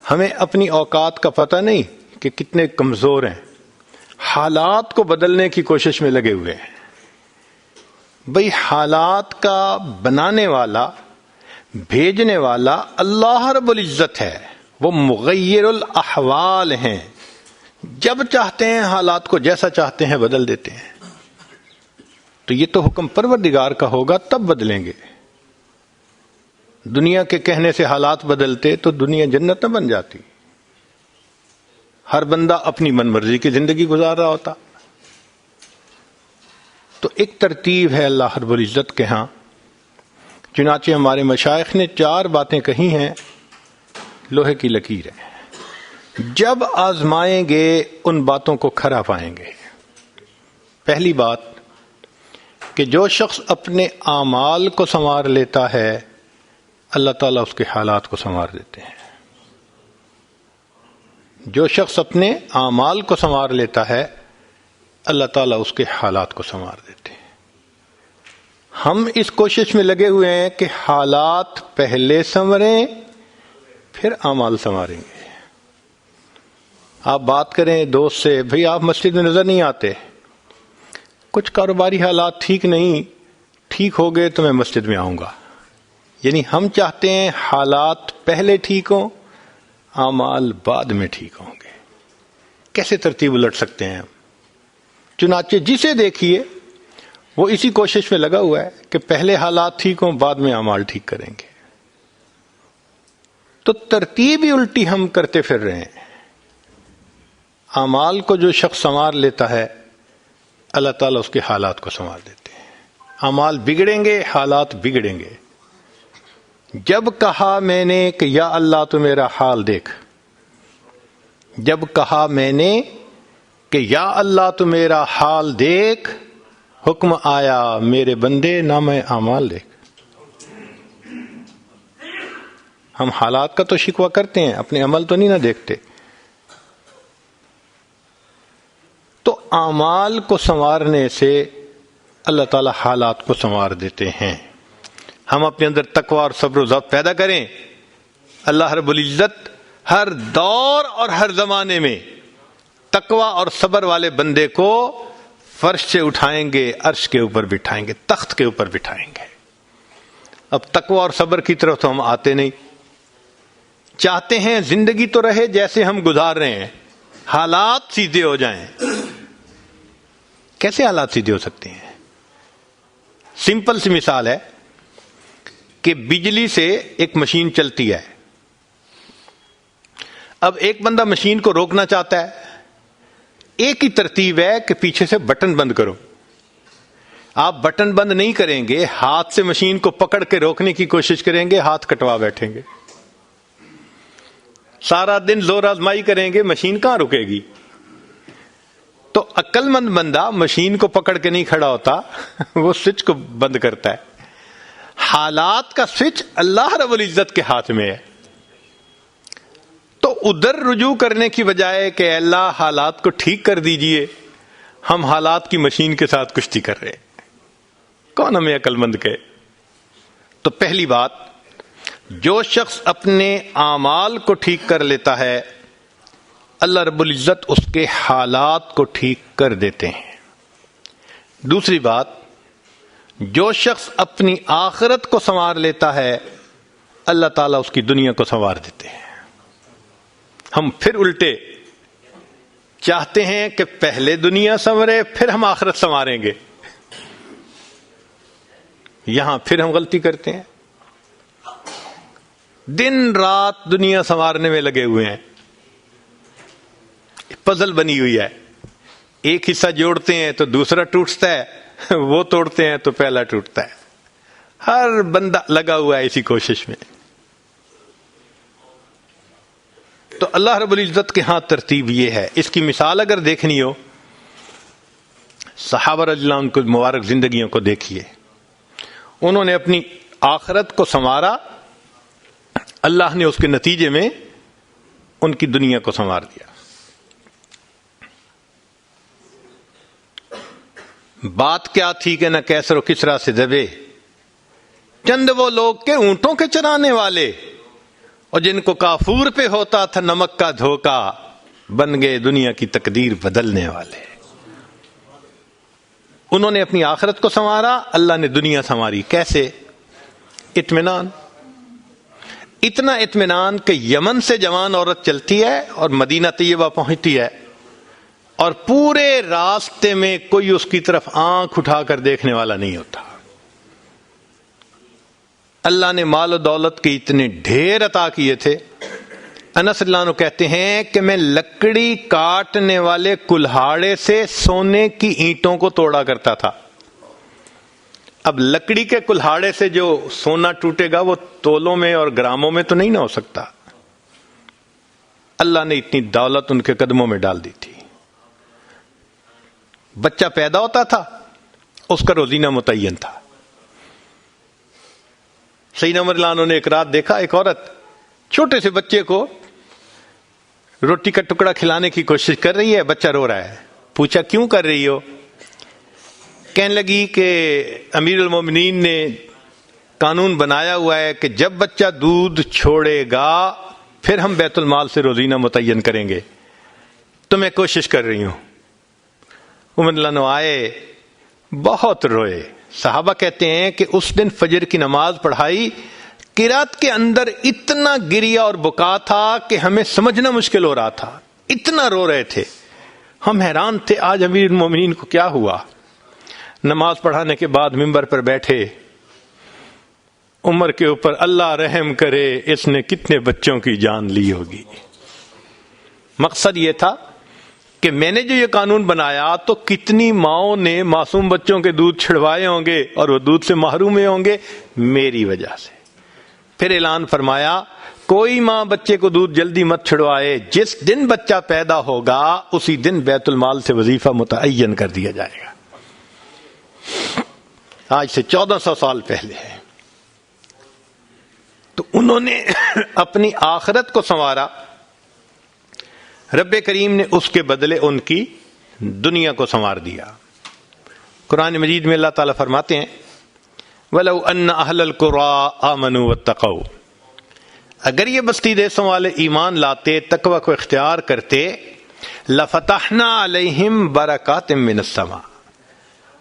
ہمیں اپنی اوقات کا پتہ نہیں کہ کتنے کمزور ہیں، حالات کو بدلنے کی کوشش میں لگے ہوئے ہیں۔ بھئی حالات کا بنانے والا، بھیجنے والا اللہ رب العزت ہے، وہ مغیر الاحوال ہیں، جب چاہتے ہیں حالات کو جیسا چاہتے ہیں بدل دیتے ہیں۔ تو یہ تو حکم پروردگار کا ہوگا تب بدلیں گے۔ دنیا کے کہنے سے حالات بدلتے تو دنیا جنت نہ بن جاتی، ہر بندہ اپنی من مرضی کی زندگی گزار رہا ہوتا۔ تو ایک ترتیب ہے اللہ رب العزت کے ہاں، چنانچہ ہمارے مشائخ نے 4 باتیں کہی ہیں، لوہے کی لکیر ہے، جب آزمائیں گے ان باتوں کو کھرا پائیں گے۔ پہلی بات کہ جو شخص اپنے اعمال کو سنوار لیتا ہے اللہ تعالیٰ اس کے حالات کو سنوار دیتے ہیں۔ جو شخص اپنے اعمال کو سنوار لیتا ہے اللہ تعالیٰ اس کے حالات کو سنوار دیتے ہیں۔ ہم اس کوشش میں لگے ہوئے ہیں کہ حالات پہلے سنوریں پھر اعمال سنواریں گے۔ آپ بات کریں دوست سے، بھئی آپ مسجد میں نظر نہیں آتے، کچھ کاروباری حالات ٹھیک نہیں، ٹھیک ہو گئے تو میں مسجد میں آؤں گا۔ یعنی ہم چاہتے ہیں حالات پہلے ٹھیک ہوں، اعمال بعد میں ٹھیک ہوں گے۔ کیسے ترتیب الٹ سکتے ہیں ہم؟ چنانچہ جسے دیکھیے وہ اسی کوشش میں لگا ہوا ہے کہ پہلے حالات ٹھیک ہوں بعد میں اعمال ٹھیک کریں گے۔ تو ترتیب ہی الٹی ہم کرتے پھر رہے ہیں۔ اعمال کو جو شخص سنوار لیتا ہے اللہ تعالیٰ اس کے حالات کو سنوار دیتے ہیں۔ اعمال بگڑیں گے، حالات بگڑیں گے۔ جب کہا میں نے کہ یا اللہ تو میرا حال دیکھ، جب کہا میں نے کہ یا اللہ تو میرا حال دیکھ، حکم آیا میرے بندے نام اعمال دیکھ۔ ہم حالات کا تو شکوہ کرتے ہیں، اپنے عمل تو نہیں نہ دیکھتے۔ تو اعمال کو سنوارنے سے اللہ تعالی حالات کو سنوار دیتے ہیں۔ ہم اپنے اندر تقوی اور صبر و ضبط پیدا کریں، اللہ رب العزت ہر دور اور ہر زمانے میں تقوی اور صبر والے بندے کو فرش سے اٹھائیں گے، عرش کے اوپر بٹھائیں گے، تخت کے اوپر بٹھائیں گے۔ اب تقوی اور صبر کی طرف تو ہم آتے نہیں، چاہتے ہیں زندگی تو رہے جیسے ہم گزار رہے ہیں، حالات سیدھے ہو جائیں۔ کیسے حالات سیدھے ہو سکتے ہیں؟ سمپل سی مثال ہے کہ بجلی سے ایک مشین چلتی ہے، اب ایک بندہ مشین کو روکنا چاہتا ہے، ایک ہی ترتیب ہے کہ پیچھے سے بٹن بند کرو۔ آپ بٹن بند نہیں کریں گے، ہاتھ سے مشین کو پکڑ کے روکنے کی کوشش کریں گے، ہاتھ کٹوا بیٹھیں گے، سارا دن زور آزمائی کریں گے، مشین کہاں رکے گی؟ تو عقل مند بندہ مشین کو پکڑ کے نہیں کھڑا ہوتا، وہ سوئچ کو بند کرتا ہے۔ حالات کا سوئچ اللہ رب العزت کے ہاتھ میں ہے۔ تو ادھر رجوع کرنے کی بجائے کہ اللہ حالات کو ٹھیک کر دیجئے، ہم حالات کی مشین کے ساتھ کشتی کر رہے ہیں۔ کون ہمیں عقل مند کہے؟ تو پہلی بات، جو شخص اپنے اعمال کو ٹھیک کر لیتا ہے اللہ رب العزت اس کے حالات کو ٹھیک کر دیتے ہیں۔ دوسری بات، جو شخص اپنی آخرت کو سنوار لیتا ہے اللہ تعالیٰ اس کی دنیا کو سنوار دیتے ہیں۔ ہم پھر الٹے چاہتے ہیں کہ پہلے دنیا سنورے پھر ہم آخرت سنواریں گے، یہاں پھر ہم غلطی کرتے ہیں، دن رات دنیا سنوارنے میں لگے ہوئے ہیں، پزل بنی ہوئی ہے، ایک حصہ جوڑتے ہیں تو دوسرا ٹوٹتا ہے، وہ توڑتے ہیں تو پہلا ٹوٹتا ہے، ہر بندہ لگا ہوا ہے اسی کوشش میں۔ تو اللہ رب العزت کے ہاں ترتیب یہ ہے۔ اس کی مثال اگر دیکھنی ہو، صحابہ رضی اللہ عنہ کی مبارک زندگیوں کو دیکھیے، انہوں نے اپنی آخرت کو سنوارا، اللہ نے اس کے نتیجے میں ان کی دنیا کو سنوار دیا۔ بات کیا تھی کہ نہ کیسر و کسریٰ سے دبے، چند وہ لوگ کے اونٹوں کے چرانے والے، اور جن کو کافور پہ ہوتا تھا نمک کا دھوکا، بن گئے دنیا کی تقدیر بدلنے والے۔ انہوں نے اپنی آخرت کو سنوارا، اللہ نے دنیا سنواری۔ کیسے؟ اطمینان، اتنا اطمینان کہ یمن سے جوان عورت چلتی ہے اور مدینہ طیبہ پہنچتی ہے اور پورے راستے میں کوئی اس کی طرف آنکھ اٹھا کر دیکھنے والا نہیں ہوتا۔ اللہ نے مال و دولت کے اتنے ڈھیر عطا کیے تھے۔ انس اللہ عنہ کہتے ہیں کہ میں لکڑی کاٹنے والے کلہاڑے سے سونے کی اینٹوں کو توڑا کرتا تھا۔ اب لکڑی کے کلہاڑے سے جو سونا ٹوٹے گا وہ تولوں میں اور گراموں میں تو نہیں نہ ہو سکتا۔ اللہ نے اتنی دولت ان کے قدموں میں ڈال دی تھی۔ بچہ پیدا ہوتا تھا، اس کا روزینہ متعین تھا۔ سیدنا عمر رضی اللہ عنہ نے ایک رات دیکھا، ایک عورت چھوٹے سے بچے کو روٹی کا ٹکڑا کھلانے کی کوشش کر رہی ہے، بچہ رو رہا ہے۔ پوچھا کیوں کر رہی ہو؟ کہنے لگی کہ امیر المومنین نے قانون بنایا ہوا ہے کہ جب بچہ دودھ چھوڑے گا پھر ہم بیت المال سے روزینہ متعین کریں گے، تو میں کوشش کر رہی ہوں۔ عمر رضی اللہ عنہ آئے، بہت روئے۔ صحابہ کہتے ہیں کہ اس دن فجر کی نماز پڑھائی، قرات کے اندر اتنا گریا اور بکا تھا کہ ہمیں سمجھنا مشکل ہو رہا تھا، اتنا رو رہے تھے۔ ہم حیران تھے آج امیر المومنین کو کیا ہوا۔ نماز پڑھانے کے بعد ممبر پر بیٹھے، عمر کے اوپر اللہ رحم کرے، اس نے کتنے بچوں کی جان لی ہوگی۔ مقصد یہ تھا کہ میں نے جو یہ قانون بنایا تو کتنی ماؤں نے معصوم بچوں کے دودھ چھڑوائے ہوں گے اور وہ دودھ سے محروم ہوں گے میری وجہ سے۔ پھر اعلان فرمایا کوئی ماں بچے کو دودھ جلدی مت چھڑوائے، جس دن بچہ پیدا ہوگا اسی دن بیت المال سے وظیفہ متعین کر دیا جائے گا۔ آج سے 1400 سال پہلے ہے۔ تو انہوں نے اپنی آخرت کو سنوارا، رب کریم نے اس کے بدلے ان کی دنیا کو سنوار دیا۔ قرآن مجید میں اللہ تعالیٰ فرماتے ہیں وَلَوْ أَنَّ أَهْلَ الْقُرَىٰ آمَنُوا وَاتَّقَوْا، اگر یہ بستی دیسوں والے ایمان لاتے، تقوی کو اختیار کرتے، لَفَتَحْنَا عَلَيْهِمْ بَرَكَاتٍ مِّنَ السَّمَاءِ،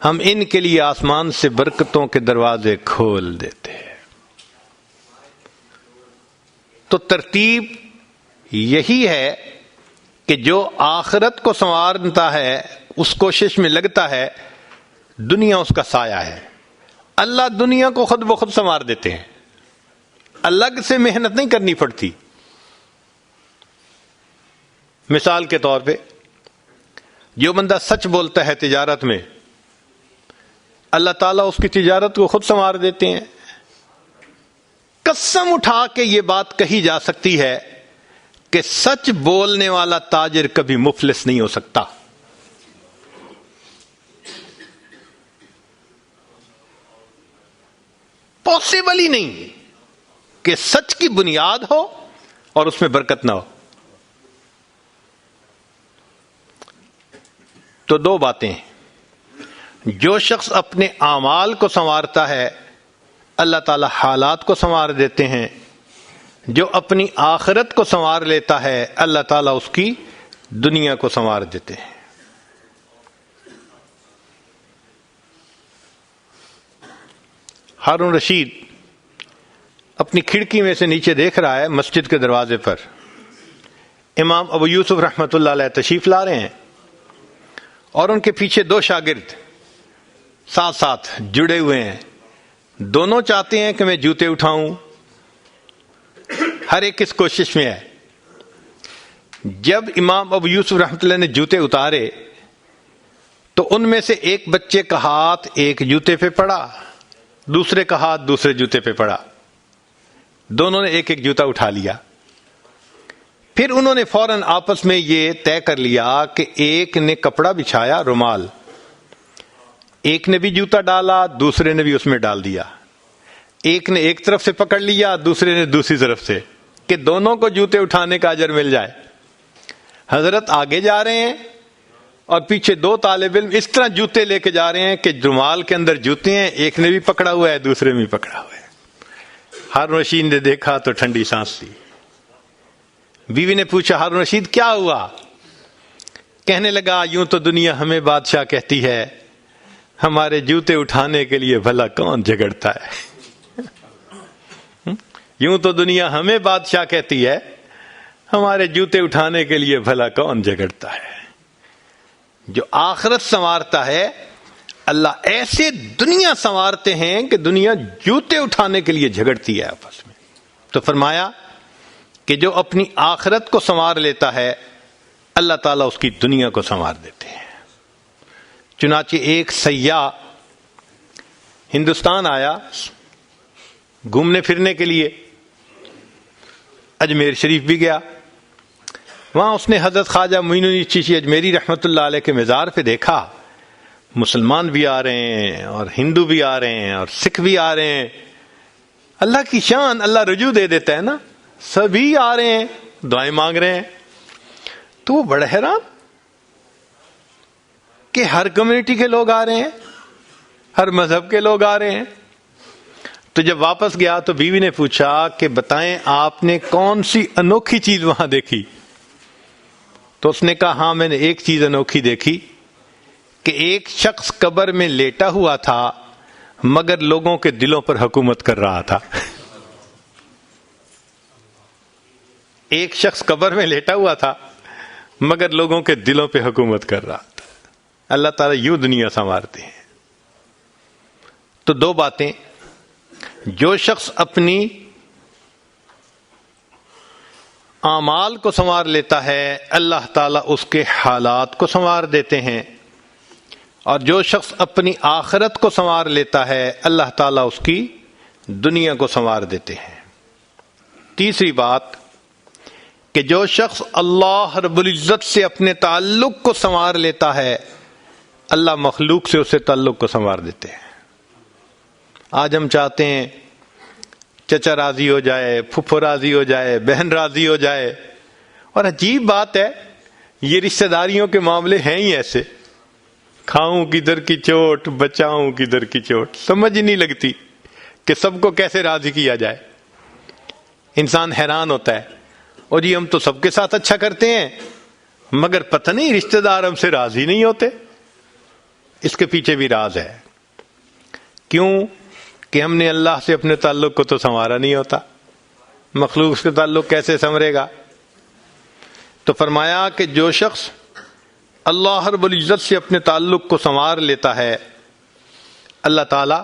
ہم ان کے لیے آسمان سے برکتوں کے دروازے کھول دیتے۔ تو ترتیب یہی ہے کہ جو آخرت کو سنوارتا ہے، اس کوشش میں لگتا ہے، دنیا اس کا سایہ ہے۔ اللہ دنیا کو خود بخود سنوار دیتے ہیں، الگ سے محنت نہیں کرنی پڑتی۔ مثال کے طور پہ جو بندہ سچ بولتا ہے تجارت میں، اللہ تعالیٰ اس کی تجارت کو خود سنوار دیتے ہیں۔ قسم اٹھا کے یہ بات کہی جا سکتی ہے کہ سچ بولنے والا تاجر کبھی مفلس نہیں ہو سکتا۔ پاسبل ہی نہیں کہ سچ کی بنیاد ہو اور اس میں برکت نہ ہو۔ تو دو باتیں، جو شخص اپنے اعمال کو سنوارتا ہے اللہ تعالی حالات کو سنوار دیتے ہیں، جو اپنی آخرت کو سنوار لیتا ہے اللہ تعالیٰ اس کی دنیا کو سنوار دیتے ہیں۔ ہارون رشید اپنی کھڑکی میں سے نیچے دیکھ رہا ہے، مسجد کے دروازے پر امام ابو یوسف رحمۃ اللہ علیہ تشریف لا رہے ہیں اور ان کے پیچھے دو شاگرد ساتھ ساتھ جڑے ہوئے ہیں۔ دونوں چاہتے ہیں کہ میں جوتے اٹھاؤں، ہر ایک اس کوشش میں ہے۔ جب امام ابو یوسف رحمۃ اللہ نے جوتے اتارے تو ان میں سے ایک بچے کا ہاتھ ایک جوتے پہ پڑا، دوسرے کا ہاتھ دوسرے جوتے پہ پڑا، دونوں نے ایک ایک جوتا اٹھا لیا۔ پھر انہوں نے فوراً آپس میں یہ طے کر لیا کہ ایک نے کپڑا بچھایا، رومال، ایک نے بھی جوتا ڈالا، دوسرے نے بھی اس میں ڈال دیا، ایک نے ایک طرف سے پکڑ لیا، دوسرے نے دوسری طرف سے، کہ دونوں کو جوتے اٹھانے کا اجر مل جائے۔ حضرت آگے جا رہے ہیں اور پیچھے دو طالب علم اس طرح جوتے لے کے جا رہے ہیں کہ رومال کے اندر جوتے ہیں، ایک نے بھی پکڑا ہوا ہے دوسرے میں بھی پکڑا ہوا ہے۔ ہارون رشید نے دیکھا تو ٹھنڈی سانس لی، بیوی نے پوچھا ہارون رشید کیا ہوا؟ کہنے لگا یوں تو دنیا ہمیں بادشاہ کہتی ہے، ہمارے جوتے اٹھانے کے لیے بھلا کون جھگڑتا ہے؟ یوں تو دنیا ہمیں بادشاہ کہتی ہے، ہمارے جوتے اٹھانے کے لیے بھلا کون جھگڑتا ہے۔ جو آخرت سنوارتا ہے اللہ ایسے دنیا سنوارتے ہیں کہ دنیا جوتے اٹھانے کے لیے جھگڑتی ہے آپس میں۔ تو فرمایا کہ جو اپنی آخرت کو سنوار لیتا ہے اللہ تعالیٰ اس کی دنیا کو سنوار دیتے ہیں۔ چنانچہ ایک سیاح ہندوستان آیا گھومنے پھرنے کے لیے، اجمیر شریف بھی گیا، وہاں اس نے حضرت خواجہ معین الدین چشتی اجمیری رحمۃ اللہ علیہ کے مزار پہ دیکھا مسلمان بھی آ رہے ہیں اور ہندو بھی آ رہے ہیں اور سکھ بھی آ رہے ہیں۔ اللہ کی شان، اللہ رجوع دے دیتا ہے نا، سبھی آ رہے ہیں دعائیں مانگ رہے ہیں۔ تو وہ بڑا حیران کہ ہر کمیونٹی کے لوگ آ رہے ہیں، ہر مذہب کے لوگ آ رہے ہیں۔ تو جب واپس گیا تو بیوی نے پوچھا کہ بتائیں آپ نے کون سی انوکھی چیز وہاں دیکھی؟ تو اس نے کہا ہاں میں نے ایک چیز انوکھی دیکھی کہ ایک شخص قبر میں لیٹا ہوا تھا مگر لوگوں کے دلوں پر حکومت کر رہا تھا۔ ایک شخص قبر میں لیٹا ہوا تھا مگر لوگوں کے دلوں پہ حکومت کر رہا تھا۔ اللہ تعالیٰ یوں دنیا سنوارتے ہیں۔ تو دو باتیں، جو شخص اپنی اعمال کو سنوار لیتا ہے اللہ تعالیٰ اس کے حالات کو سنوار دیتے ہیں، اور جو شخص اپنی آخرت کو سنوار لیتا ہے اللہ تعالیٰ اس کی دنیا کو سنوار دیتے ہیں۔ تیسری بات کہ جو شخص اللہ رب العزت سے اپنے تعلق کو سنوار لیتا ہے اللہ مخلوق سے اسے تعلق کو سنوار دیتے ہیں۔ آج ہم چاہتے ہیں چچا راضی ہو جائے، پھپھو راضی ہو جائے، بہن راضی ہو جائے، اور عجیب بات ہے یہ رشتہ داریوں کے معاملے ہیں ہی ایسے، کھاؤں کدھر کی چوٹ بچاؤں کدھر کی چوٹ، سمجھ ہی نہیں لگتی کہ سب کو کیسے راضی کیا جائے۔ انسان حیران ہوتا ہے اور یہ ہم تو سب کے ساتھ اچھا کرتے ہیں مگر پتہ نہیں رشتہ دار ہم سے راضی نہیں ہوتے۔ اس کے پیچھے بھی راز ہے، کیوں کہ ہم نے اللہ سے اپنے تعلق کو تو سنوارا نہیں ہوتا، مخلوق سے تعلق کیسے سنورے گا؟ تو فرمایا کہ جو شخص اللہ رب العزت سے اپنے تعلق کو سنوار لیتا ہے اللہ تعالی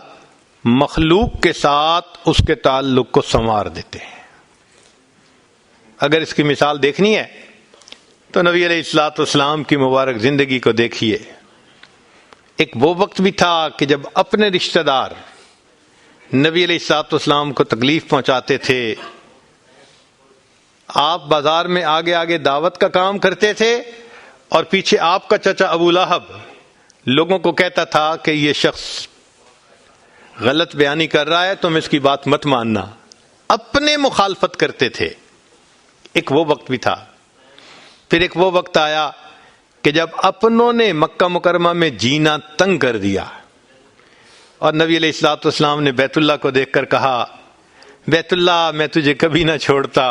مخلوق کے ساتھ اس کے تعلق کو سنوار دیتے ہیں۔ اگر اس کی مثال دیکھنی ہے تو نبی علیہ الصلوۃ والسلام کی مبارک زندگی کو دیکھیے۔ ایک وہ وقت بھی تھا کہ جب اپنے رشتہ دار نبی علیہ الصلوۃ والسلام کو تکلیف پہنچاتے تھے، آپ بازار میں آگے آگے دعوت کا کام کرتے تھے اور پیچھے آپ کا چچا ابو لہب لوگوں کو کہتا تھا کہ یہ شخص غلط بیانی کر رہا ہے، تم اس کی بات مت ماننا، اپنے مخالفت کرتے تھے۔ ایک وہ وقت بھی تھا۔ پھر ایک وہ وقت آیا کہ جب اپنوں نے مکہ مکرمہ میں جینا تنگ کر دیا اور نبی علیہ الصلوۃ والسلام نے بیت اللہ کو دیکھ کر کہا بیت اللہ میں تجھے کبھی نہ چھوڑتا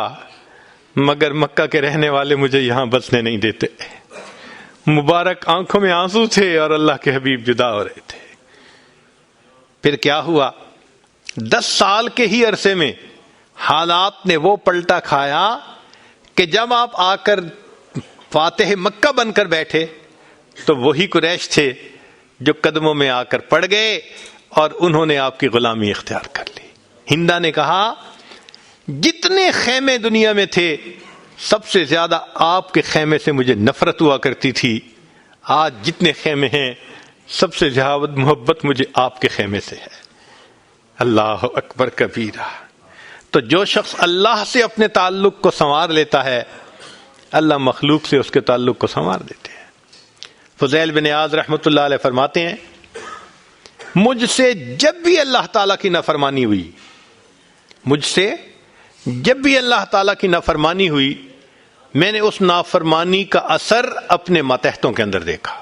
مگر مکہ کے رہنے والے مجھے یہاں بسنے نہیں دیتے۔ مبارک آنکھوں میں آنسو تھے اور اللہ کے حبیب جدا ہو رہے تھے۔ پھر کیا ہوا؟ 10 سال کے ہی عرصے میں حالات نے وہ پلٹا کھایا کہ جب آپ آ کر فاتح مکہ بن کر بیٹھے تو وہی قریش تھے جو قدموں میں آ کر پڑ گئے اور انہوں نے آپ کی غلامی اختیار کر لی۔ ہندا نے کہا جتنے خیمے دنیا میں تھے سب سے زیادہ آپ کے خیمے سے مجھے نفرت ہوا کرتی تھی، آج جتنے خیمے ہیں سب سے زیادہ محبت مجھے آپ کے خیمے سے ہے۔ اللہ اکبر کبیرہ۔ تو جو شخص اللہ سے اپنے تعلق کو سنوار لیتا ہے اللہ مخلوق سے اس کے تعلق کو سنوار دیتے ہیں۔ فضیل بن عیاض رحمۃ اللہ علیہ فرماتے ہیں مجھ سے جب بھی اللہ تعالیٰ کی نافرمانی ہوئی، مجھ سے جب بھی اللہ تعالیٰ کی نافرمانی ہوئی میں نے اس نافرمانی کا اثر اپنے ماتحتوں کے اندر دیکھا۔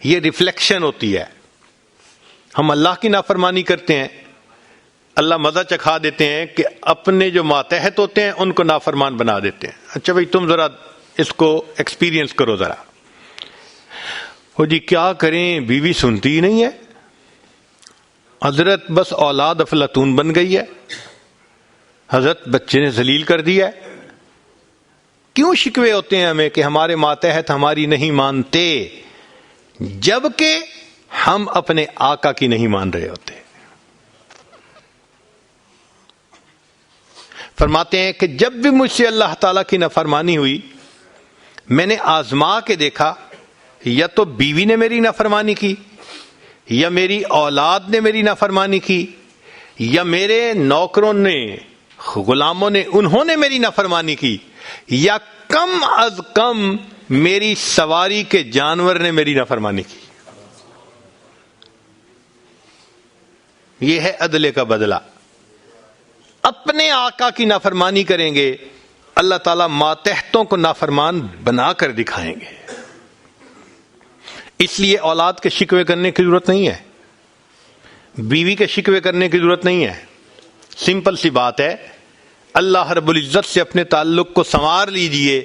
یہ ریفلیکشن ہوتی ہے، ہم اللہ کی نافرمانی کرتے ہیں اللہ مزہ چکھا دیتے ہیں کہ اپنے جو ماتحت ہوتے ہیں ان کو نافرمان بنا دیتے ہیں. اچھا بھائی تم ذرا اس کو ایکسپیرینس کرو ذرا. وہ جی کیا کریں، بیوی سنتی ہی نہیں ہے، حضرت بس اولاد افلاطون بن گئی ہے، حضرت بچے نے ذلیل کر دیا ہے. کیوں شکوے ہوتے ہیں ہمیں کہ ہمارے ماتحت ہماری نہیں مانتے، جبکہ ہم اپنے آقا کی نہیں مان رہے ہوتے. فرماتے ہیں کہ جب بھی مجھ سے اللہ تعالیٰ کی نافرمانی ہوئی، میں نے آزما کے دیکھا، یا تو بیوی نے میری نافرمانی کی، یا میری اولاد نے میری نافرمانی کی، یا میرے نوکروں نے، غلاموں نے، انہوں نے میری نافرمانی کی، یا کم از کم میری سواری کے جانور نے میری نافرمانی کی. یہ ہے عدل کا بدلہ. اپنے آقا کی نافرمانی کریں گے، اللہ تعالیٰ ماتحتوں کو نافرمان بنا کر دکھائیں گے. اس لیے اولاد کے شکوے کرنے کی ضرورت نہیں ہے، بیوی کے شکوے کرنے کی ضرورت نہیں ہے. سمپل سی بات ہے، اللہ رب العزت سے اپنے تعلق کو سنوار لیجئے،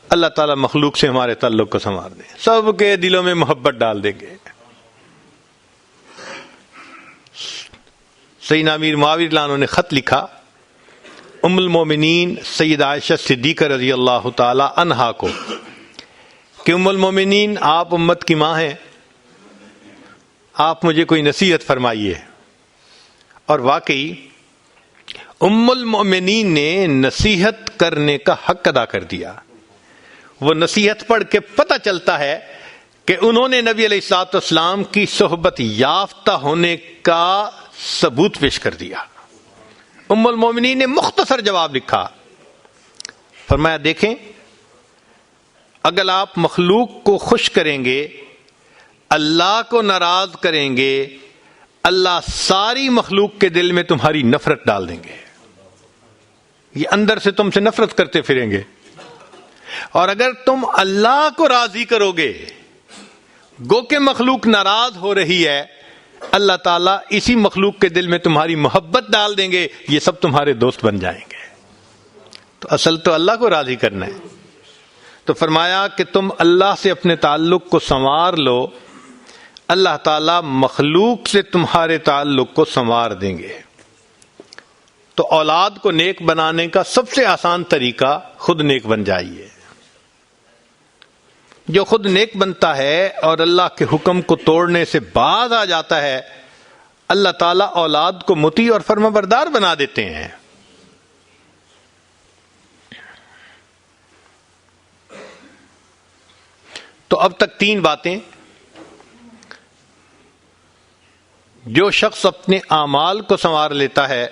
اللہ تعالیٰ مخلوق سے ہمارے تعلق کو سنوار دیں، سب کے دلوں میں محبت ڈال دیں گے. سیدنا امیر معاویہ رضی اللہ عنہ نے خط لکھا ام المومنین سیدہ عائشہ صدیقہ رضی اللہ تعالی عنہا کو کہ ام المومنین آپ امت کی ماں ہیں، آپ مجھے کوئی نصیحت فرمائیے. اور واقعی ام المومنین نے نصیحت کرنے کا حق ادا کر دیا. وہ نصیحت پڑھ کے پتہ چلتا ہے کہ انہوں نے نبی علیہ الصلوۃ والسلام کی صحبت یافتہ ہونے کا ثبوت پیش کر دیا. ام المومنین نے مختصر جواب لکھا، فرمایا دیکھیں اگر آپ مخلوق کو خوش کریں گے، اللہ کو ناراض کریں گے، اللہ ساری مخلوق کے دل میں تمہاری نفرت ڈال دیں گے. یہ اندر سے تم سے نفرت کرتے پھریں گے. اور اگر تم اللہ کو راضی کرو گے، گو کہ مخلوق ناراض ہو رہی ہے، اللہ تعالیٰ اسی مخلوق کے دل میں تمہاری محبت ڈال دیں گے، یہ سب تمہارے دوست بن جائیں گے. تو اصل تو اللہ کو راضی کرنا ہے. تو فرمایا کہ تم اللہ سے اپنے تعلق کو سنوار لو، اللہ تعالیٰ مخلوق سے تمہارے تعلق کو سنوار دیں گے. تو اولاد کو نیک بنانے کا سب سے آسان طریقہ خود نیک بن جائیے. جو خود نیک بنتا ہے اور اللہ کے حکم کو توڑنے سے باز آ جاتا ہے، اللہ تعالیٰ اولاد کو مطیع اور فرمانبردار بنا دیتے ہیں. تو اب تک 3 باتیں. جو شخص اپنے اعمال کو سنوار لیتا ہے،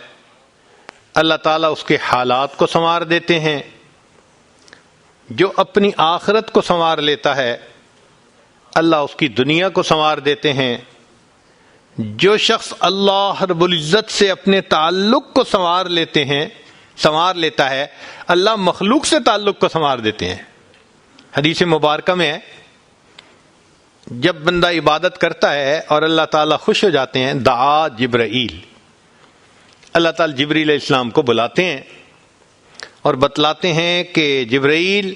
اللہ تعالیٰ اس کے حالات کو سنوار دیتے ہیں. جو اپنی آخرت کو سنوار لیتا ہے، اللہ اس کی دنیا کو سنوار دیتے ہیں. جو شخص اللہ رب العزت سے اپنے تعلق کو سنوار لیتا ہے، اللہ مخلوق سے تعلق کو سنوار دیتے ہیں. حدیث مبارکہ میں ہے جب بندہ عبادت کرتا ہے اور اللہ تعالیٰ خوش ہو جاتے ہیں، دعا جبرائیل، اللہ تعالیٰ جبریل علیہ السلام کو بلاتے ہیں اور بتلاتے ہیں کہ جبرائیل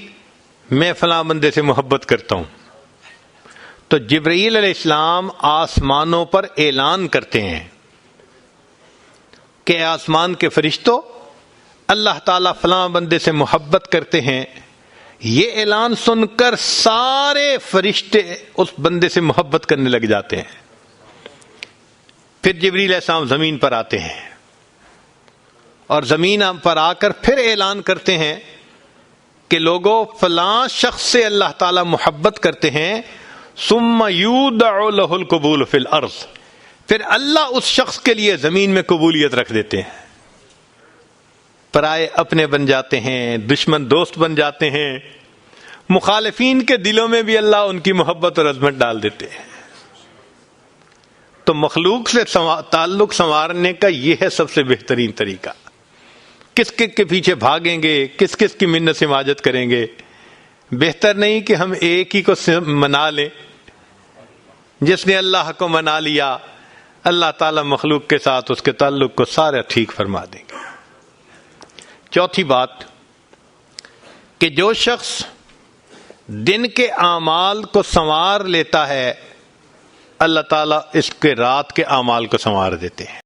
میں فلاں بندے سے محبت کرتا ہوں. تو جبرائیل علیہ السلام آسمانوں پر اعلان کرتے ہیں کہ آسمان کے فرشتوں، اللہ تعالیٰ فلاں بندے سے محبت کرتے ہیں. یہ اعلان سن کر سارے فرشتے اس بندے سے محبت کرنے لگ جاتے ہیں. پھر جبریل علیہ السلام زمین پر آتے ہیں اور زمین پر آ کر پھر اعلان کرتے ہیں کہ لوگوں فلاں شخص سے اللہ تعالیٰ محبت کرتے ہیں. ثم یودع له القبول فی الارض، پھر اللہ اس شخص کے لیے زمین میں قبولیت رکھ دیتے ہیں. پرائے اپنے بن جاتے ہیں، دشمن دوست بن جاتے ہیں، مخالفین کے دلوں میں بھی اللہ ان کی محبت اور عظمت ڈال دیتے ہیں. تو مخلوق سے تعلق سنوارنے کا یہ ہے سب سے بہترین طریقہ. کس کے پیچھے بھاگیں گے، کس کی منت سماجت کریں گے؟ بہتر نہیں کہ ہم ایک ہی کو منا لیں. جس نے اللہ کو منا لیا اللہ تعالیٰ مخلوق کے ساتھ اس کے تعلق کو سارا ٹھیک فرما دیں گے۔ چوتھی بات کہ جو شخص دن کے اعمال کو سنوار لیتا ہے، اللہ تعالیٰ اس کے رات کے اعمال کو سنوار دیتے ہیں۔